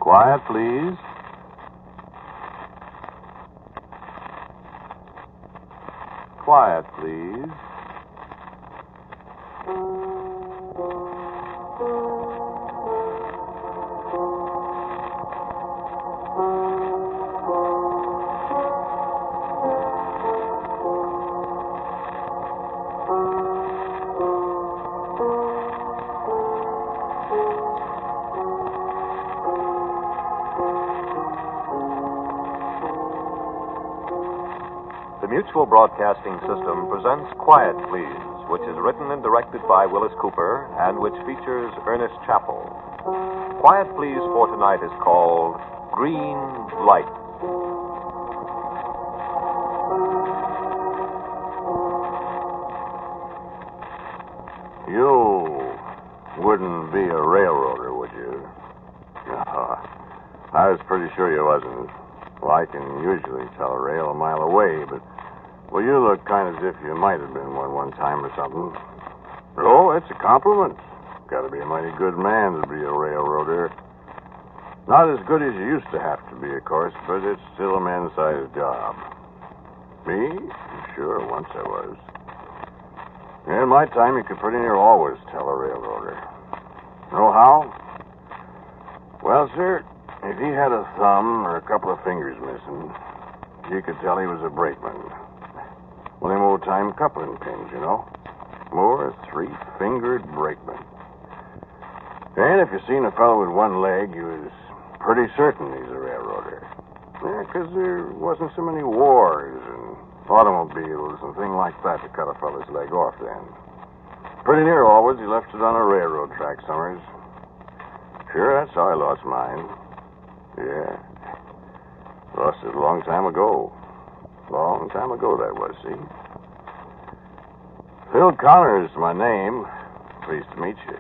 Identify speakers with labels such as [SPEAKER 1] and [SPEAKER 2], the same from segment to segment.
[SPEAKER 1] Quiet, please. Quiet, please. The Mutual Broadcasting System presents Quiet, Please, which is written and directed by Willis Cooper and which features Ernest Chappell. Quiet, Please for tonight is called Green Light.
[SPEAKER 2] You wouldn't be a railroader, would you? No, I was pretty sure you wasn't. Well, I can usually tell a rail a mile away, but, well, you look kind of as if you might have been one time or something. Oh, it's a compliment. Got to be a mighty good man to be a railroader. Not as good as you used to have to be, of course, but it's still a man-sized job. Me? Sure, once I was. In my time, you could pretty near always tell a railroader. Know how? Well, sir, if he had a thumb or a couple of fingers missing, you could tell he was a brakeman. Well, them old-time coupling pins, you know. More three-fingered brakeman. And if you seen a fellow with one leg, you was pretty certain he's a railroader. Yeah, 'cause there wasn't so many wars and automobiles and things like that to cut a fellow's leg off then. Pretty near always, he left it on a railroad track summers. Sure, that's how I lost mine. Yeah. Lost it a long time ago. Long time ago, that was, see? Phil Connor's my name. Pleased to meet you.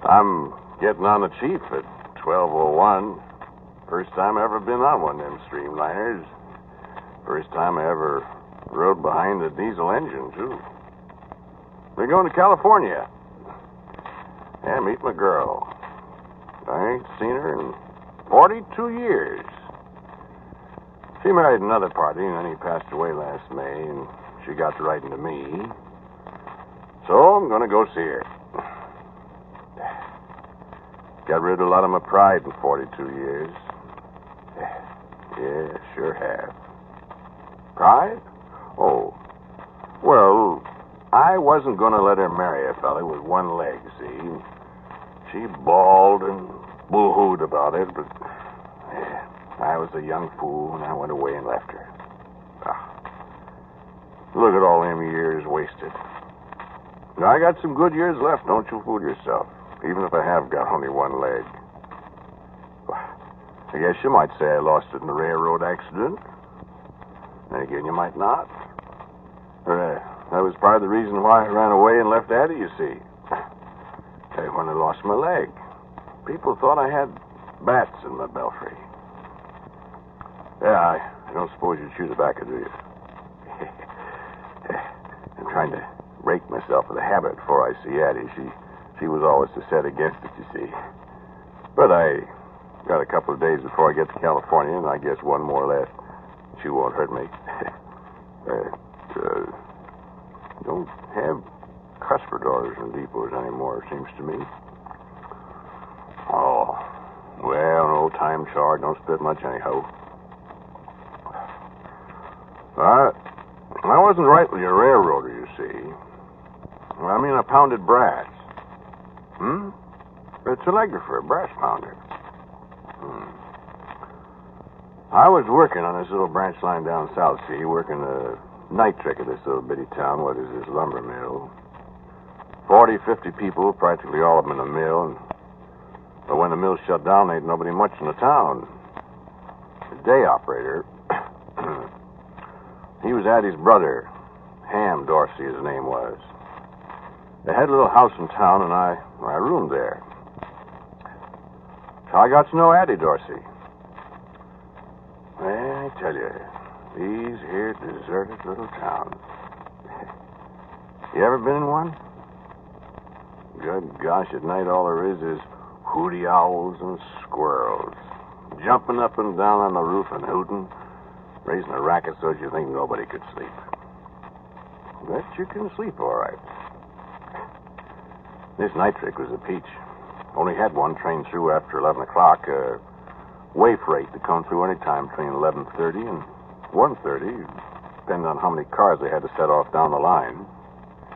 [SPEAKER 2] I'm getting on the chief at 12:01. First time I ever been on one of them streamliners. First time I ever rode behind a diesel engine, too. We're going to California. Yeah, meet my girl. I ain't seen her in 42 years. She married another party, and then he passed away last May, and she got to writing to me. So I'm going to go see her. Got rid of a lot of my pride in 42 years. Yeah, sure have. Pride? Oh. Well, I wasn't going to let her marry a fella with one leg, see? She bawled and boo-hooed about it, but I was a young fool, and I went away and left her. Look at all them years wasted. Now, I got some good years left, don't you fool yourself, even if I have got only one leg. I guess you might say I lost it in a railroad accident. And again, you might not. That was part of the reason why I ran away and left Addie, you see. When I lost my leg, people thought I had bats in my belfry. Yeah, I don't suppose you'd chew tobacco, do you? I'm trying to break myself of the habit before I see Addie. She was always set against it, you see. But I got a couple of days before I get to California, and I guess one more left. She won't hurt me. Don't have cuspidors and depots anymore, seems to me. Oh, well, no time charge. Don't spit much anyhow. I wasn't rightly a railroader, you see. I mean, I pounded brass. It's a telegrapher, a brass pounder. I was working on this little branch line down South Sea, working the night trick of this little bitty town, what is this lumber mill. 40, 50 people, practically all of them in the mill. But when the mill shut down, there ain't nobody much in the town. The day operator, he was Addie's brother. Ham Dorsey, his name was. They had a little house in town, and I roomed there. So I got to know Addie Dorsey. Well, I tell you, these here deserted little towns. You ever been in one? Good gosh, at night all there is hooty owls and squirrels, jumping up and down on the roof and hooting, raising a racket so you think nobody could sleep. Bet you can sleep all right. This night trick was a peach. Only had one train through after 11 o'clock, way freight to come through any time between 11:30 and 1:30, depending on how many cars they had to set off down the line.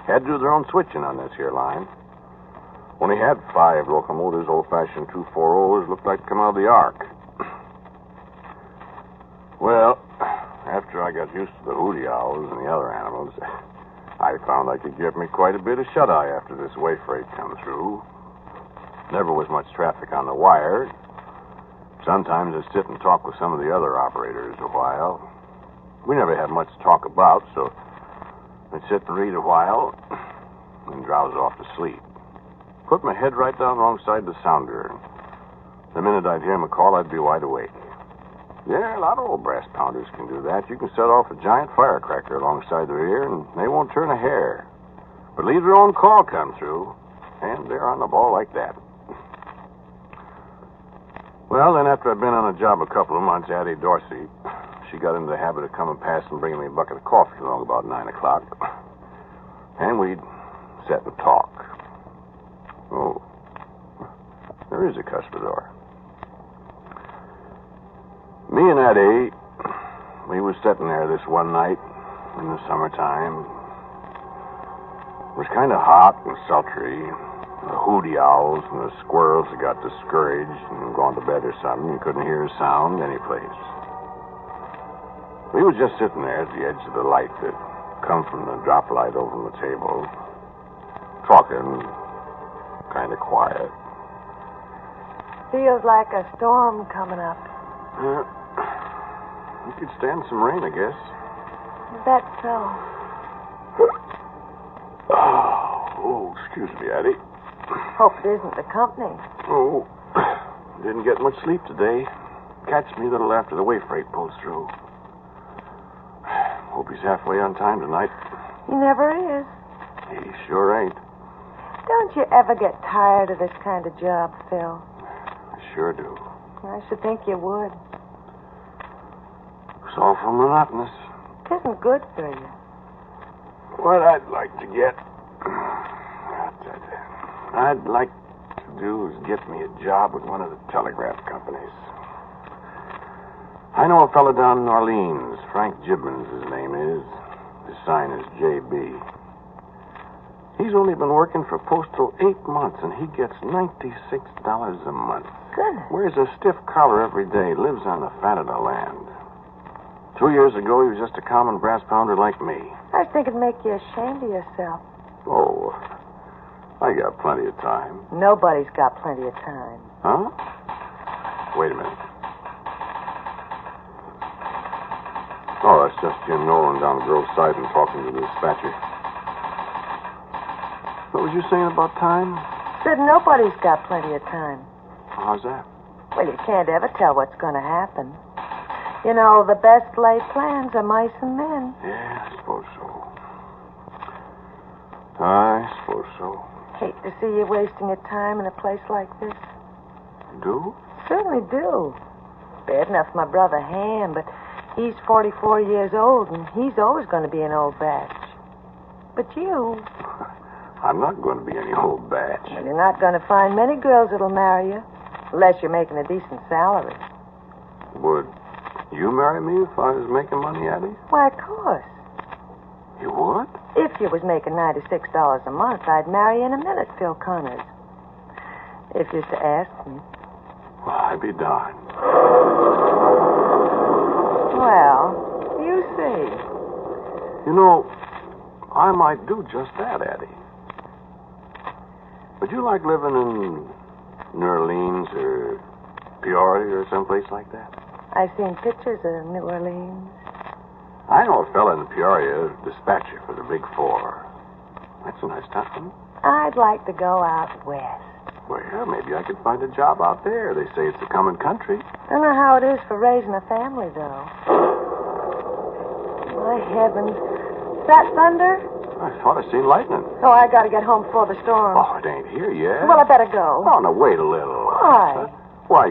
[SPEAKER 2] Had to do their own switching on this here line. Only had 5 locomotives, old-fashioned 240s, looked like to come out of the ark. Well, after I got used to the hooty owls and the other animals, I found I could get me quite a bit of shut-eye after this way freight come through. Never was much traffic on the wire. Sometimes I'd sit and talk with some of the other operators a while. We never had much to talk about, so I'd sit and read a while and drowse off to sleep. Put my head right down alongside the sounder. The minute I'd hear him call, I'd be wide awake. Yeah, a lot of old brass pounders can do that. You can set off a giant firecracker alongside their ear, and they won't turn a hair. But leave their own call come through, and they're on the ball like that. Well, then after I'd been on a job a couple of months, Addie Dorsey, she got into the habit of coming past and bringing me a bucket of coffee along about 9 o'clock. And we'd sit and talk. Oh, there is a cuspidor. Me and Addie, we was sitting there this one night in the summertime. It was kind of hot and sultry. The hooty owls and the squirrels had got discouraged and gone to bed or something and couldn't hear a sound anyplace. We was just sitting there at the edge of the light that come from the drop light over the table, talking kind of quiet.
[SPEAKER 3] Feels like a storm coming up.
[SPEAKER 2] We could stand some rain, I guess.
[SPEAKER 3] Is that so?
[SPEAKER 2] Oh, excuse me, Addie.
[SPEAKER 3] Hope it isn't the company.
[SPEAKER 2] Oh, didn't get much sleep today. Catch me a little after the way freight pulls through. Hope he's halfway on time tonight.
[SPEAKER 3] He never is.
[SPEAKER 2] He sure ain't.
[SPEAKER 3] Don't you ever get tired of this kind of job, Phil?
[SPEAKER 2] I sure do.
[SPEAKER 3] I should think you would.
[SPEAKER 2] It's awful monotonous.
[SPEAKER 3] It isn't good for you.
[SPEAKER 2] What I'd like to do is get me a job with one of the telegraph companies. I know a fellow down in Orleans. Frank Gibbons, his name is. His sign is J.B. He's only been working for Postal 8 months, and he gets $96 a month.
[SPEAKER 3] Goodness.
[SPEAKER 2] Wears a stiff collar every day, lives on the fat of the land. 2 years ago, he was just a common brass pounder like me.
[SPEAKER 3] I think it'd make you ashamed of yourself.
[SPEAKER 2] Oh, I got plenty of time.
[SPEAKER 3] Nobody's got plenty of time.
[SPEAKER 2] Huh? Wait a minute. Oh, that's just Jim Nolan down the Grove side and talking to the dispatcher. What was you saying about time?
[SPEAKER 3] Said nobody's got plenty of time.
[SPEAKER 2] How's that?
[SPEAKER 3] Well, you can't ever tell what's going to happen. You know, the best laid plans are mice and men.
[SPEAKER 2] Yeah, I suppose so. I suppose so.
[SPEAKER 3] Hate to see you wasting your time in a place like this.
[SPEAKER 2] Do?
[SPEAKER 3] Certainly do. Bad enough for my brother Ham, but he's 44 years old, and he's always going to be an old batch. But you...
[SPEAKER 2] I'm not going to be any old batch.
[SPEAKER 3] Well, you're not going to find many girls that'll marry you, unless you're making a decent salary.
[SPEAKER 2] Would you marry me if I was making money, Addie?
[SPEAKER 3] Why, of course.
[SPEAKER 2] You would?
[SPEAKER 3] If you was making $96 a month, I'd marry you in a minute, Phil Connors. If you're to ask me.
[SPEAKER 2] Well, I'd be darned.
[SPEAKER 3] Well, you see.
[SPEAKER 2] You know, I might do just that, Addie. Would you like living in New Orleans or Peoria or someplace like that?
[SPEAKER 3] I've seen pictures of New Orleans.
[SPEAKER 2] I know a fella in Peoria, dispatcher for the Big Four. That's a nice town.
[SPEAKER 3] I'd like to go out west.
[SPEAKER 2] Well, maybe I could find a job out there. They say it's a common country.
[SPEAKER 3] Don't know how it is for raising a family, though. My heavens. Is that thunder?
[SPEAKER 2] I thought I seen lightning.
[SPEAKER 3] Oh, I gotta get home before the storm.
[SPEAKER 2] Oh, it ain't here yet.
[SPEAKER 3] Well, I better go.
[SPEAKER 2] Oh, no, wait a little.
[SPEAKER 3] Why?
[SPEAKER 2] Why,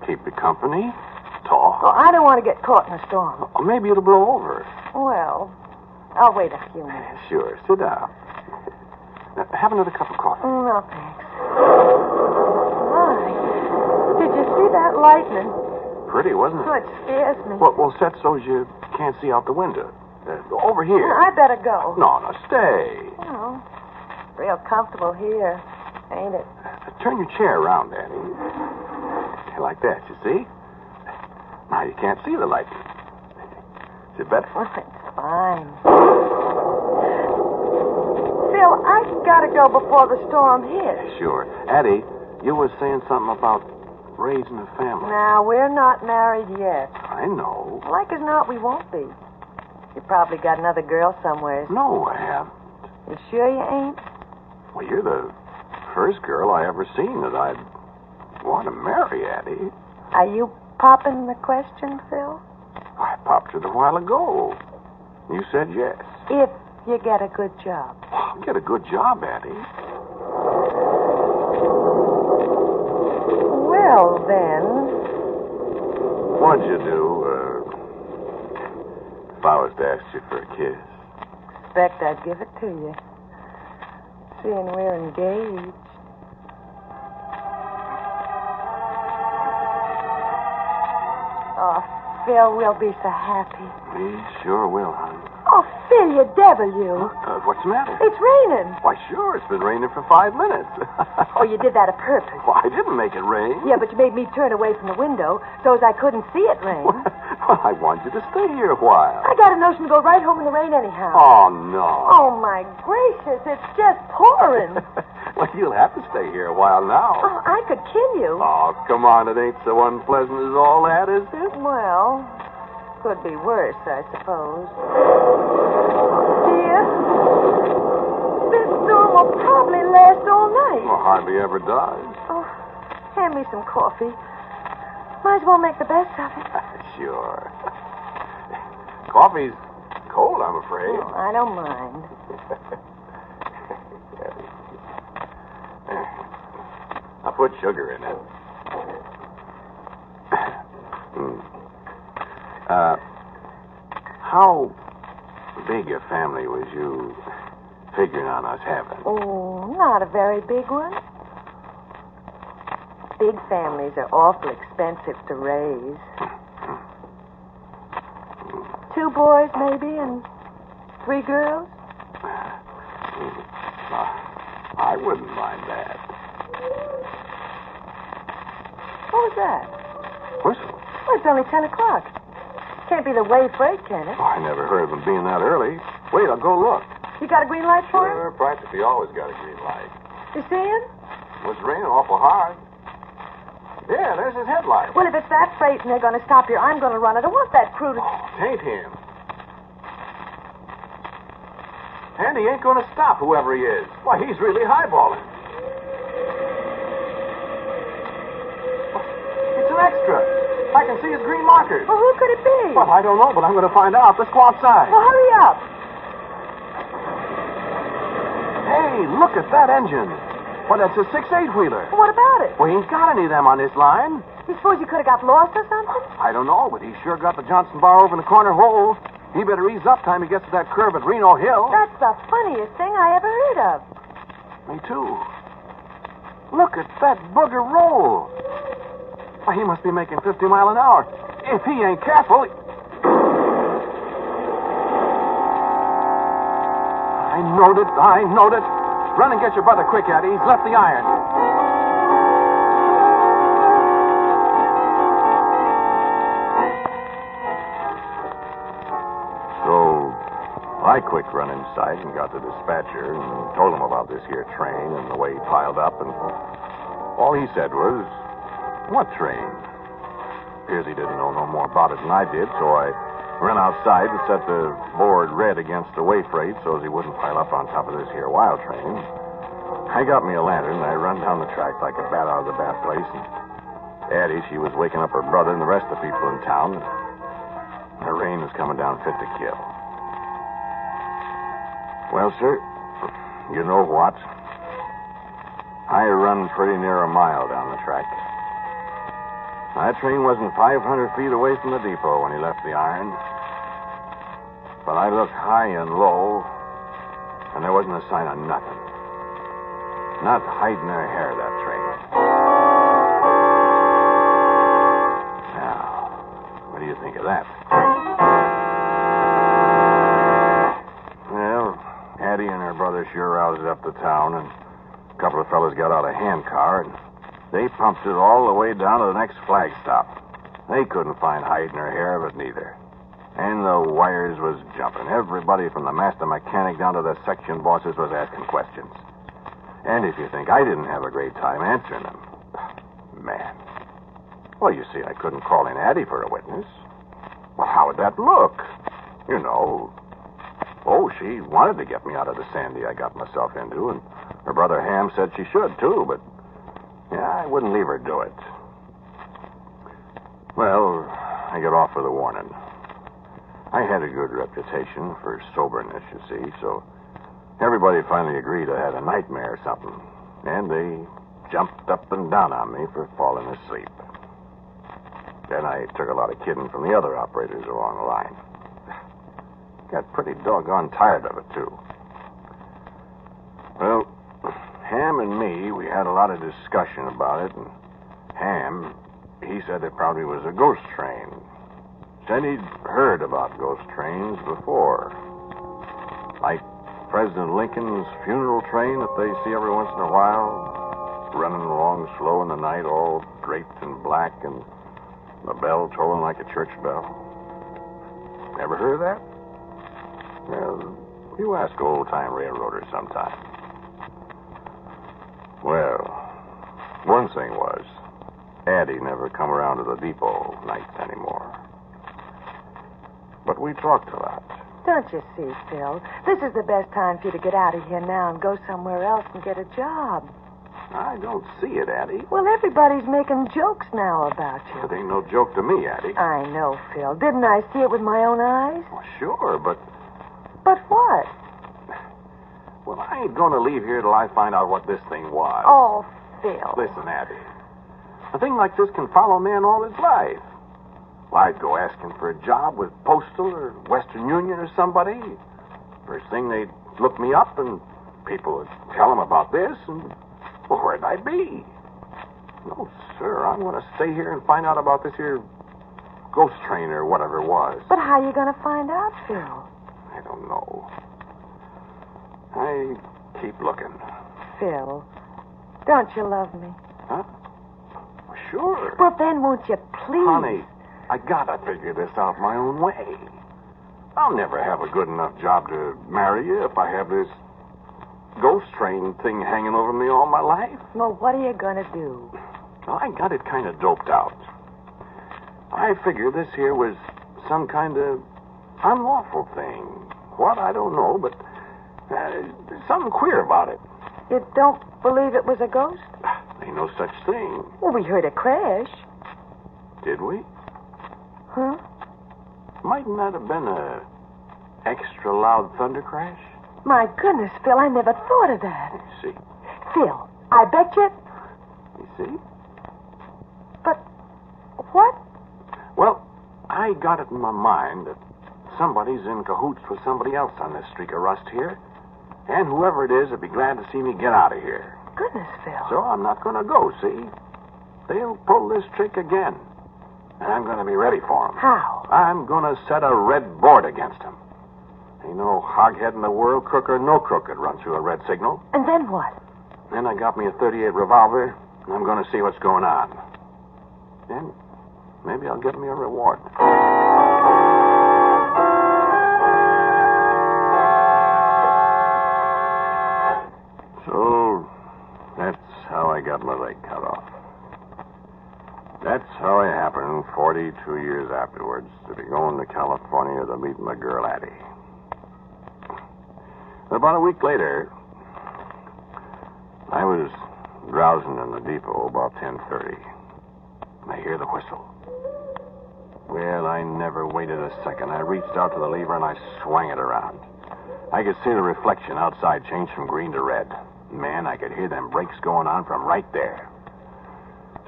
[SPEAKER 2] keep you company, talk.
[SPEAKER 3] Oh, I don't want to get caught in a storm.
[SPEAKER 2] Or maybe it'll blow over.
[SPEAKER 3] Well, I'll wait a few minutes.
[SPEAKER 2] Sure, sit down. Now, have another cup of coffee.
[SPEAKER 3] No, thanks. My, did you see that lightning?
[SPEAKER 2] Pretty, wasn't it?
[SPEAKER 3] Oh, it scares me.
[SPEAKER 2] Well, set so you can't see out the window. Over here.
[SPEAKER 3] I better go.
[SPEAKER 2] No, stay.
[SPEAKER 3] Oh, real comfortable here, ain't it?
[SPEAKER 2] Turn your chair around, Daddy. Like that, you see? Now you can't see the light. Is it better?
[SPEAKER 3] Oh, it's fine. Phil, I gotta go before the storm hits.
[SPEAKER 2] Sure. Addie, you were saying something about raising a family.
[SPEAKER 3] Now, we're not married yet.
[SPEAKER 2] I know.
[SPEAKER 3] Like as not, we won't be. You probably got another girl somewhere.
[SPEAKER 2] No, I haven't.
[SPEAKER 3] You sure you ain't?
[SPEAKER 2] Well, you're the first girl I ever seen that I'd want to marry, Addie.
[SPEAKER 3] Are you popping the question, Phil?
[SPEAKER 2] I popped it a while ago. You said yes.
[SPEAKER 3] If you get a good job.
[SPEAKER 2] I'll get a good job, Addie.
[SPEAKER 3] Well, then.
[SPEAKER 2] What'd you do, if I was to ask you for a kiss?
[SPEAKER 3] Expect I'd give it to you. Seeing we're engaged. Oh, Phil, we'll be so happy.
[SPEAKER 2] We sure will, honey.
[SPEAKER 3] Oh, Phil, you devil, you.
[SPEAKER 2] What's the matter?
[SPEAKER 3] It's raining.
[SPEAKER 2] Why, sure. It's been raining for 5 minutes.
[SPEAKER 3] Oh, you did that a purpose.
[SPEAKER 2] Well, I didn't make it rain.
[SPEAKER 3] Yeah, but you made me turn away from the window so as I couldn't see it rain.
[SPEAKER 2] Well, I want you to stay here a while.
[SPEAKER 3] I got a notion to go right home in the rain anyhow.
[SPEAKER 2] Oh, no.
[SPEAKER 3] Oh, my gracious, it's just pouring.
[SPEAKER 2] Well, you'll have to stay here a while now.
[SPEAKER 3] Oh, I could kill you.
[SPEAKER 2] Oh, come on. It ain't so unpleasant as all that, is it?
[SPEAKER 3] Well, could be worse, I suppose. Dear, this storm will probably last all night.
[SPEAKER 2] Well, hardly ever does.
[SPEAKER 3] Oh, hand me some coffee. Might as well make the best of it.
[SPEAKER 2] Sure. Coffee's cold, I'm afraid.
[SPEAKER 3] Oh, I don't mind.
[SPEAKER 2] I'll put sugar in it. How big a family was you figuring on us having?
[SPEAKER 3] Oh, not a very big one. Big families are awful expensive to raise. 2 boys, maybe, and 3 girls?
[SPEAKER 2] I wouldn't mind that.
[SPEAKER 3] What was that?
[SPEAKER 2] Whistle?
[SPEAKER 3] Well, it's only 10 o'clock. Can't be the way freight, can it?
[SPEAKER 2] Oh, I never heard of them being that early. Wait, I'll go look.
[SPEAKER 3] You got a green light for him?
[SPEAKER 2] Sure, practically always got a green light.
[SPEAKER 3] You see him?
[SPEAKER 2] It was raining awful hard. Yeah, there's his headlight.
[SPEAKER 3] Well, if it's that freight and they're going to stop here, I'm going to run it. I want that crew to...
[SPEAKER 2] Oh, it ain't him. And he ain't going to stop, whoever he is. Why, he's really highballing. It's an extra. I can see his green markers.
[SPEAKER 3] Well, who could it be?
[SPEAKER 2] Well, I don't know, but I'm going to find out. Let's go outside.
[SPEAKER 3] Well, hurry up.
[SPEAKER 2] Hey, look at that engine. Well, that's a 6/8-wheeler.
[SPEAKER 3] Well, what about it?
[SPEAKER 2] Well, he ain't got any of them on this line.
[SPEAKER 3] You suppose you could have got lost or something?
[SPEAKER 2] I don't know, but he sure got the Johnson bar over in the corner hole. He better ease up time he gets to that curve at Reno Hill.
[SPEAKER 3] That's the funniest thing I ever heard of.
[SPEAKER 2] Me too. Look at that booger roll. Why, he must be making 50 miles an hour. If he ain't careful... I knowed it. Run and get your brother quick, Addie. He's left the iron. So, I quick run inside and got the dispatcher and told him about this here train and the way he piled up, and all he said was, "What train?" Appears he didn't know no more about it than I did, so I ran outside and set the board red against the way freight so as he wouldn't pile up on top of this here wild train. I got me a lantern and I run down the track like a bat out of the bat place, and Addie, she was waking up her brother and the rest of the people in town. The rain was coming down fit to kill. Well, sir, you know what? I run pretty near a mile down the track. That train wasn't 500 feet away from the depot when he left the iron. But I looked high and low, and there wasn't a sign of nothing. Not hiding her hair, that train. Now, what do you think of that? Well, Addie and her brother sure roused up the town, and a couple of fellas got out a handcar, and they pumped it all the way down to the next flag stop. They couldn't find hide in her hair, but neither. And the wires was jumping. Everybody from the master mechanic down to the section bosses was asking questions. And if you think I didn't have a great time answering them, man. Well, you see, I couldn't call in Addie for a witness. Well, how would that look? You know. Oh, she wanted to get me out of the sandy I got myself into, and her brother Ham said she should, too, but yeah, I wouldn't leave her do it. Well, I got off with a warning. I had a good reputation for soberness, you see, so everybody finally agreed I had a nightmare or something, and they jumped up and down on me for falling asleep. Then I took a lot of kidding from the other operators along the line. Got pretty doggone tired of it, too. Well, Ham and me, we had a lot of discussion about it, and Ham, he said it probably was a ghost train. Said he'd heard about ghost trains before. Like President Lincoln's funeral train that they see every once in a while, running along slow in the night, all draped in black, and the bell tolling like a church bell. Never heard of that? Well, you ask old-time railroaders sometime. Well, one thing was, Addie never come around to the depot nights anymore. But we talked a lot.
[SPEAKER 3] Don't you see, Phil? This is the best time for you to get out of here now and go somewhere else and get a job.
[SPEAKER 2] I don't see it, Addie.
[SPEAKER 3] Well, everybody's making jokes now about you.
[SPEAKER 2] It ain't no joke to me, Addie.
[SPEAKER 3] I know, Phil. Didn't I see it with my own eyes?
[SPEAKER 2] Well, sure, but...
[SPEAKER 3] But what?
[SPEAKER 2] Well, I ain't going to leave here till I find out what this thing was.
[SPEAKER 3] Oh, Phil.
[SPEAKER 2] Listen, Addie. A thing like this can follow a man all his life. Well, I'd go asking for a job with Postal or Western Union or somebody. First thing, they'd look me up, and people would tell them about this, and, well, where'd I be? No, sir, I'm going to stay here and find out about this here ghost train or whatever it was.
[SPEAKER 3] But how are you going to find out, Phil?
[SPEAKER 2] I don't know. I keep looking.
[SPEAKER 3] Phil, don't you love me?
[SPEAKER 2] Huh? Well, sure.
[SPEAKER 3] Well, then won't you please?
[SPEAKER 2] Honey, I gotta figure this out my own way. I'll never have a good enough job to marry you if I have this ghost train thing hanging over me all my life.
[SPEAKER 3] Well, what are you going to do?
[SPEAKER 2] Well, I got it kind of doped out. I figure this here was some kind of unlawful thing. What, I don't know, but there's something queer about it.
[SPEAKER 3] You don't believe it was a ghost?
[SPEAKER 2] Ain't no such thing.
[SPEAKER 3] Well, we heard a crash.
[SPEAKER 2] Did we?
[SPEAKER 3] Huh?
[SPEAKER 2] Mightn't that have been a extra loud thunder crash?
[SPEAKER 3] My goodness, Phil, I never thought of that.
[SPEAKER 2] You see?
[SPEAKER 3] Phil, I bet you...
[SPEAKER 2] You see?
[SPEAKER 3] But what?
[SPEAKER 2] Well, I got it in my mind that somebody's in cahoots with somebody else on this streak of rust here. And whoever it is would be glad to see me get out of here.
[SPEAKER 3] Goodness, Phil.
[SPEAKER 2] So I'm not going to go, see? They'll pull this trick again. And I'm going to be ready for them.
[SPEAKER 3] How?
[SPEAKER 2] I'm going to set a red board against them. Ain't no hoghead in the world, crook or no crook, could run through a red signal.
[SPEAKER 3] And then what?
[SPEAKER 2] Then I got me a .38 revolver, and I'm going to see what's going on. Then maybe I'll get me a reward. So, that's how I got my leg cut off. That's how it happened 42 years afterwards to be going to California to meet my girl Addie. About a week later, I was drowsing in the depot about 10:30. And I hear the whistle. Well, I never waited a second. I reached out to the lever and I swung it around. I could see the reflection outside change from green to red. Man, I could hear them brakes going on from right there.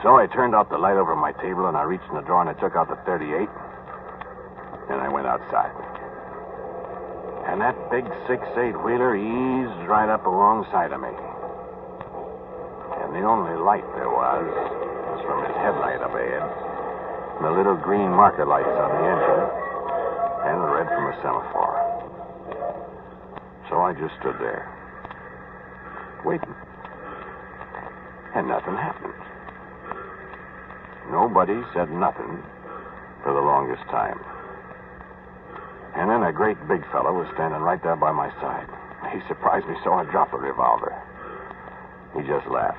[SPEAKER 2] So I turned out the light over my table, and I reached in the drawer and I took out the .38, and I went outside. And that big 6/8 wheeler eased right up alongside of me. And the only light there was from his headlight up ahead, and the little green marker lights on the engine, and the red from a semaphore. So I just stood there, waiting. And nothing happened. Nobody said nothing for the longest time. And then a great big fellow was standing right there by my side. He surprised me so I dropped the revolver. He just laughed.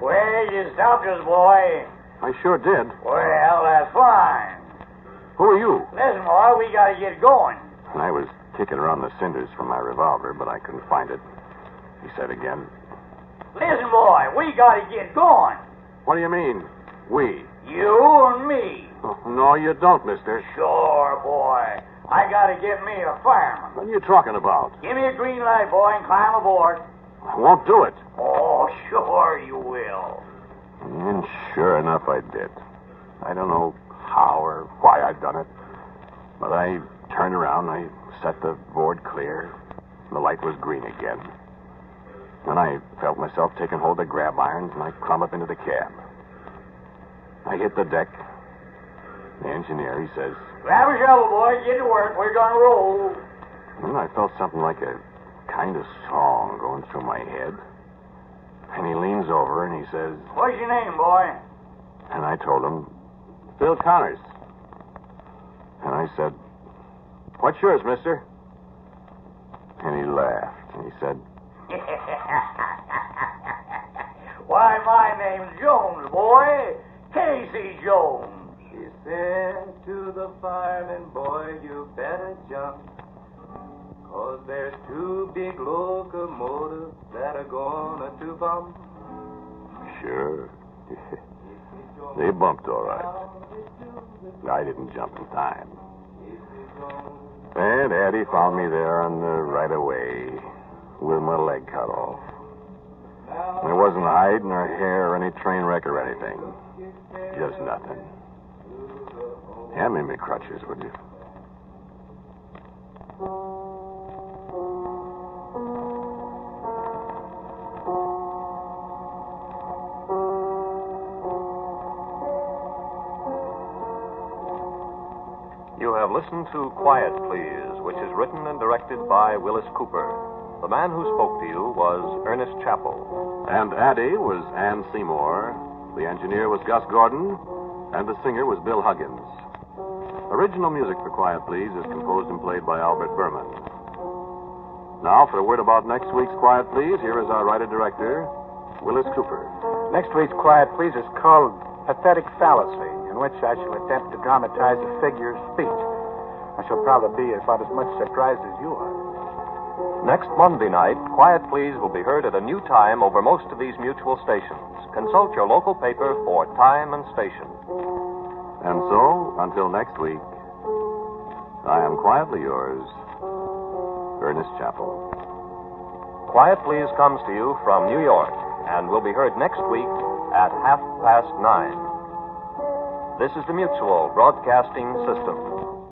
[SPEAKER 4] Well, you stopped us, boy.
[SPEAKER 2] I sure did.
[SPEAKER 4] Well, that's fine.
[SPEAKER 2] Who are you?
[SPEAKER 4] Listen, boy, we gotta get going.
[SPEAKER 2] And I was kicking around the cinders for my revolver, but I couldn't find it. He said again.
[SPEAKER 4] Listen, boy, we gotta get going.
[SPEAKER 2] What do you mean, we?
[SPEAKER 4] You and me.
[SPEAKER 2] Oh, no, you don't, mister.
[SPEAKER 4] Sure, boy. I gotta get me a fireman.
[SPEAKER 2] What are you talking about?
[SPEAKER 4] Give me a green light, boy, and climb aboard.
[SPEAKER 2] I won't do it.
[SPEAKER 4] Oh, sure you will.
[SPEAKER 2] And sure enough, I did. I don't know how or why I'd done it, but I turned around, I set the board clear, the light was green again. Then I felt myself taking hold of the grab irons, and I climbed up into the cab. I hit the deck. The engineer, he says,
[SPEAKER 4] Grab a shovel, boy. Get to work. We're gonna roll.
[SPEAKER 2] and I felt something like a kind of song going through my head. And he leans over and he says,
[SPEAKER 4] What's your name, boy?
[SPEAKER 2] and I told him, Bill Connors. And I said, what's yours, mister? And he laughed, and he said,
[SPEAKER 4] Why, my name's Jones, boy. Casey Jones.
[SPEAKER 5] She said to the fireman, boy, you better jump, 'cause there's two big locomotives that are gonna to bump.
[SPEAKER 2] sure. They bumped all right. I didn't jump in time. And Addie found me there on the right-of-way with my leg cut off. There wasn't hide nor hair or any train wreck or anything. Just nothing. Hand me my crutches, would you?
[SPEAKER 1] You have listened to Quiet Please, which is written and directed by Willis Cooper. The man who spoke to you was Ernest Chappell.
[SPEAKER 2] And Addie was Ann Seymour. The engineer was Gus Gordon. And the singer was Bill Huggins. Original music for Quiet Please is composed and played by Albert Berman. Now, for a word about next week's Quiet Please, here is our writer-director, Willis Cooper.
[SPEAKER 6] Next week's Quiet Please is called Pathetic Fallacy, in which I shall attempt to dramatize a figure of speech. I shall probably be about as much surprised as you are.
[SPEAKER 1] Next Monday night, Quiet Please will be heard at a new time over most of these mutual stations. Consult your local paper for time and station.
[SPEAKER 2] And so, until next week, I am quietly yours, Ernest Chappell.
[SPEAKER 1] Quiet Please comes to you from New York and will be heard next week at 9:30. This is the Mutual Broadcasting System.